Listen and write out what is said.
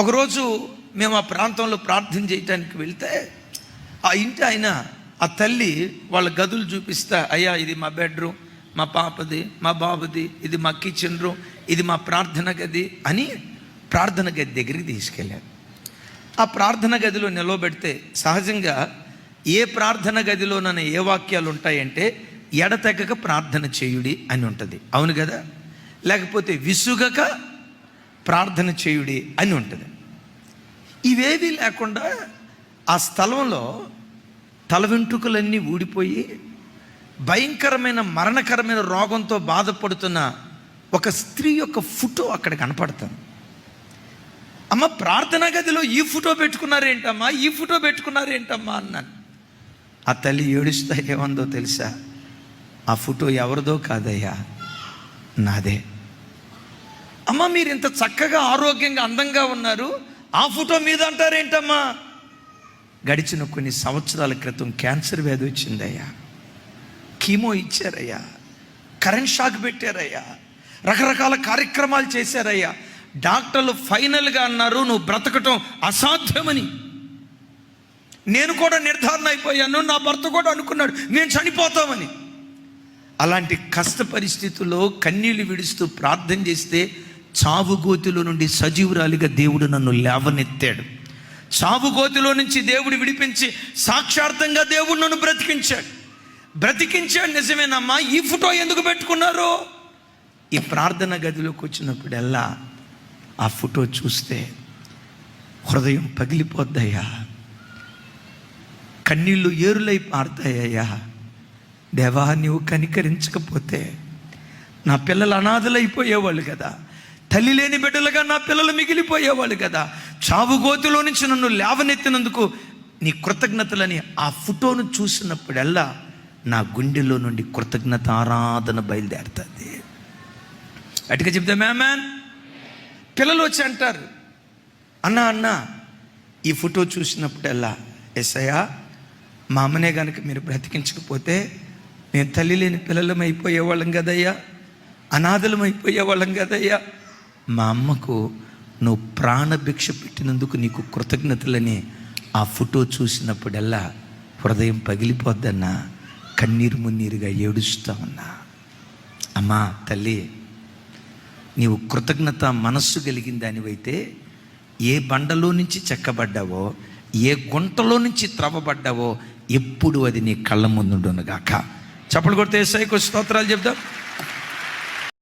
ఒకరోజు మేము ఆ ప్రాంతంలో ప్రార్థన చేయడానికి వెళ్తే ఆ ఇంటి ఆయన ఆ తల్లి వాళ్ళ గదులు చూపిస్తా, అయ్యా ఇది మా బెడ్రూమ్, మా పాపది, మా బాబుది, ఇది మా కిచెన్ రూమ్, ఇది మా ప్రార్థన గది అని ప్రార్థన గది దగ్గరికి తీసుకెళ్ళారు. ఆ ప్రార్థన గదిలో నిలవబెడితే సహజంగా ఏ ప్రార్థన గదిలోనైనా ఏ వాక్యాలు ఉంటాయంటే ఎడతెగక ప్రార్థన చేయుడి అని ఉంటుంది, అవును కదా? లేకపోతే విసుగక ప్రార్థన చేయుడి అని ఉంటుంది. ఇవేవి లేకుండా ఆ స్థలంలో తల వెంట్రుకలన్నీ ఊడిపోయి భయంకరమైన మరణకరమైన రోగంతో బాధపడుతున్న ఒక స్త్రీ యొక్క ఫోటో అక్కడ కనపడుతుంది. అమ్మ, ప్రార్థనా గదిలో ఈ ఫోటో పెట్టుకున్నారేంటమ్మా, ఈ ఫోటో పెట్టుకున్నారేంటమ్మా అన్నాను. ఆ తల్లి ఏడుస్తా ఏమందో తెలుసా? ఆ ఫోటో ఎవరిదో కాదయ్యా, నాదే. అమ్మ, మీరు ఇంత చక్కగా ఆరోగ్యంగా అందంగా ఉన్నారు, ఆ ఫోటో మీద అంటారేంటమ్మా? గడిచిన కొన్ని సంవత్సరాల క్రితం క్యాన్సర్ వ్యాధి వచ్చిందయ్యా, కీమో ఇచ్చారయ్యా, కరెంట్ షాక్ పెట్టారయ్యా, రకరకాల కార్యక్రమాలు చేశారయ్యా. డాక్టర్లు ఫైనల్గా అన్నారు నువ్వు బ్రతకటం అసాధ్యమని. నేను కూడా నిర్ధారణ అయిపోయాను, నా భర్త కూడా అనుకున్నాడు నేను చనిపోతామని. అలాంటి కష్ట పరిస్థితుల్లో కన్నీళ్లు విడుస్తూ ప్రార్థన చేస్తే చావుగోతిలో నుండి సజీవురాలిగా దేవుడు నన్ను లేవనెత్తాడు. చావుగోతిలో నుంచి దేవుడు విడిపించి సాక్షార్థంగా దేవుడు నన్ను బ్రతికించాడు. నిజమేనమ్మా, ఈ ఫోటో ఎందుకు పెట్టుకున్నారు? ఈ ప్రార్థన గదిలోకి వచ్చినప్పుడల్లా ఆ ఫోటో చూస్తే హృదయం పగిలిపోద్దయ్యా, కన్నీళ్ళు ఏరులై పారుతాయ్యా. దేవా, నీవు కనికరించకపోతే నా పిల్లలు అనాథలైపోయేవాళ్ళు కదా, తల్లి లేని బిడ్డలుగా నా పిల్లలు మిగిలిపోయేవాళ్ళు కదా. చావుగోతిలో నుంచి నన్ను లేవనెత్తినందుకు నీ కృతజ్ఞతలని ఆ ఫోటోను చూసినప్పుడల్లా నా గుండెలో నుండి కృతజ్ఞత ఆరాధన బయలుదేరుతుంది. అటుగా చెప్తే మ్యాన్ పిల్లలు వచ్చి అంటారు, అన్న ఈ ఫోటో చూసినప్పుడల్లా ఎస్ఐయా, మా అమ్మనే కనుక మీరు బ్రతికించకపోతే మేము తల్లి లేని పిల్లలం అయిపోయేవాళ్ళం కదయ్యా, అనాథలం అయిపోయేవాళ్ళం కదయ్యా. మా అమ్మకు నువ్వు ప్రాణభిక్ష పెట్టినందుకు నీకు కృతజ్ఞతలని ఆ ఫోటో చూసినప్పుడల్లా హృదయం పగిలిపోద్దన్నా, కన్నీరు మున్నీరుగా ఏడుస్తా ఉన్నా. అమ్మా తల్లి, నీవు కృతజ్ఞత మనస్సు కలిగిన దానివైతే ఏ బండలో నుంచి చెక్కబడ్డావో, ఏ గుంటలో నుంచి త్రవ్వబడ్డావో ఎప్పుడు అది నీ కళ్ళ ముందుండునుగాక. చప్పలు కొడితే యేసయ్యకు స్తోత్రాలు చెప్దాం.